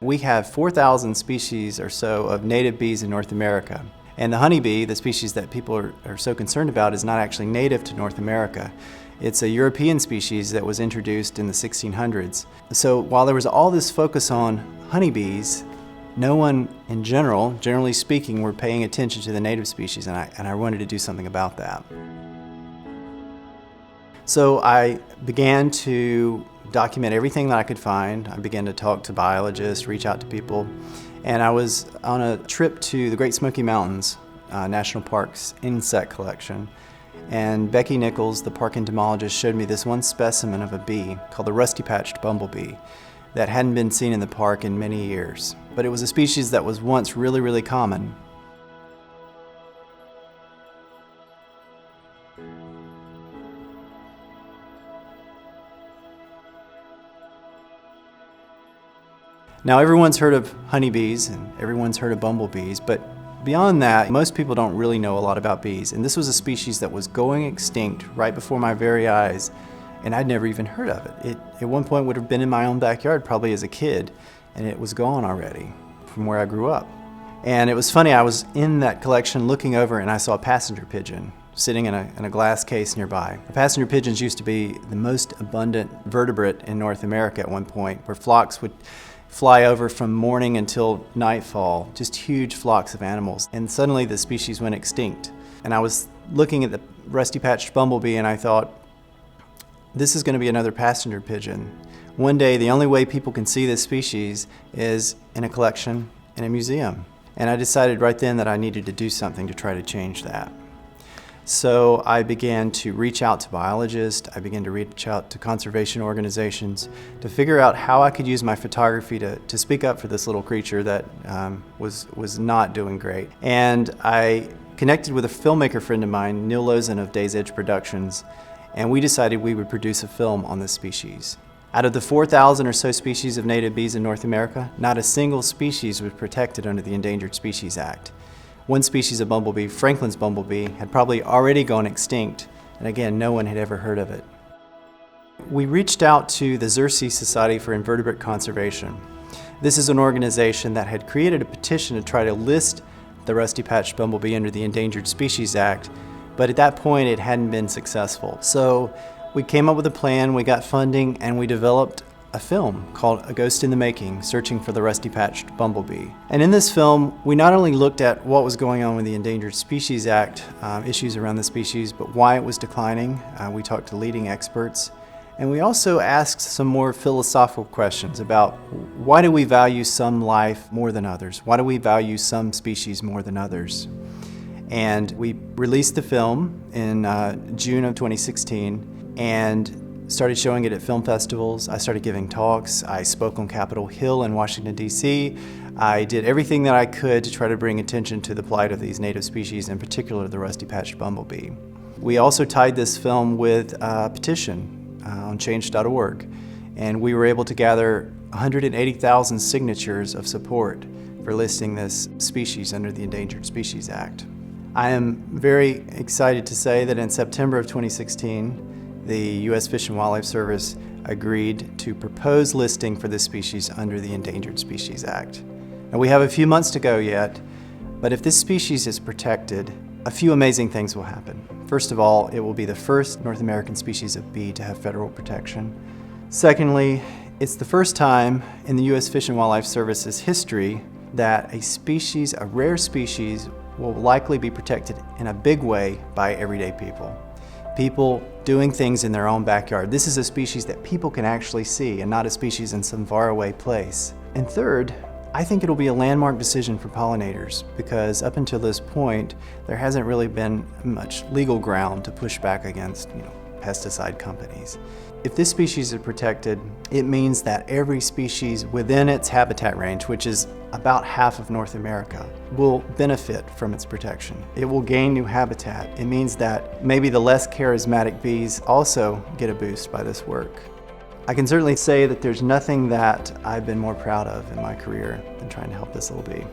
We have 4,000 species or so of native bees in North America. And the honeybee, the species that people are so concerned about, is not actually native to North America. It's a European species that was introduced in the 1600s. So while there was all this focus on honeybees, no one in general, generally speaking, were paying attention to the native species, and I wanted to do something about that. So I began to document everything that I could find. I began to talk to biologists, reach out to people, and I was on a trip to the Great Smoky Mountains National Park's insect collection. And Becky Nichols, the park entomologist, showed me this one specimen of a bee called the rusty-patched bumblebee that hadn't been seen in the park in many years. But it was a species that was once really, really common. Now everyone's heard of honeybees and everyone's heard of bumblebees, but beyond that, most people don't really know a lot about bees. And this was a species that was going extinct right before my very eyes, and I'd never even heard of it. It at one point would have been in my own backyard probably as a kid, and it was gone already from where I grew up. And it was funny, I was in that collection looking over and I saw a passenger pigeon sitting in a glass case nearby. The passenger pigeons used to be the most abundant vertebrate in North America at one point, where flocks would fly over from morning until nightfall, just huge flocks of animals. And suddenly the species went extinct. And I was looking at the rusty-patched bumblebee and I thought, this is going to be another passenger pigeon. One day, the only way people can see this species is in a collection in a museum. And I decided right then that I needed to do something to try to change that. So I began to reach out to biologists, I began to reach out to conservation organizations to figure out how I could use my photography to speak up for this little creature that was not doing great. And I connected with a filmmaker friend of mine, Neil Lozen of Days Edge Productions, and we decided we would produce a film on this species. Out of the 4,000 or so species of native bees in North America, not a single species was protected under the Endangered Species Act. One species of bumblebee, Franklin's bumblebee, had probably already gone extinct, and again, no one had ever heard of it. We reached out to the Xerces Society for Invertebrate Conservation. This is an organization that had created a petition to try to list the rusty-patched bumblebee under the Endangered Species Act, but at that point it hadn't been successful. So we came up with a plan, we got funding, and we developed a film called A Ghost in the Making, Searching for the Rusty-Patched Bumblebee. And in this film, we not only looked at what was going on with the Endangered Species Act, issues around the species, but why it was declining. We talked to leading experts. And we also asked some more philosophical questions about why do we value some life more than others? Why do we value some species more than others? And we released the film in June of 2016 and started showing it at film festivals. I started giving talks. I spoke on Capitol Hill in Washington, D.C. I did everything that I could to try to bring attention to the plight of these native species, in particular the rusty-patched bumblebee. We also tied this film with a petition on change.org, and we were able to gather 180,000 signatures of support for listing this species under the Endangered Species Act. I am very excited to say that in September of 2016, the U.S. Fish and Wildlife Service agreed to propose listing for this species under the Endangered Species Act. Now, we have a few months to go yet, but if this species is protected, a few amazing things will happen. First of all, it will be the first North American species of bee to have federal protection. Secondly, it's the first time in the U.S. Fish and Wildlife Service's history that a species, a rare species, will likely be protected in a big way by everyday people. People doing things in their own backyard. This is a species that people can actually see and not a species in some faraway place. And third, I think it'll be a landmark decision for pollinators because up until this point, there hasn't really been much legal ground to push back against, pesticide companies. If this species is protected, it means that every species within its habitat range, which is about half of North America, will benefit from its protection. It will gain new habitat. It means that maybe the less charismatic bees also get a boost by this work. I can certainly say that there's nothing that I've been more proud of in my career than trying to help this little bee.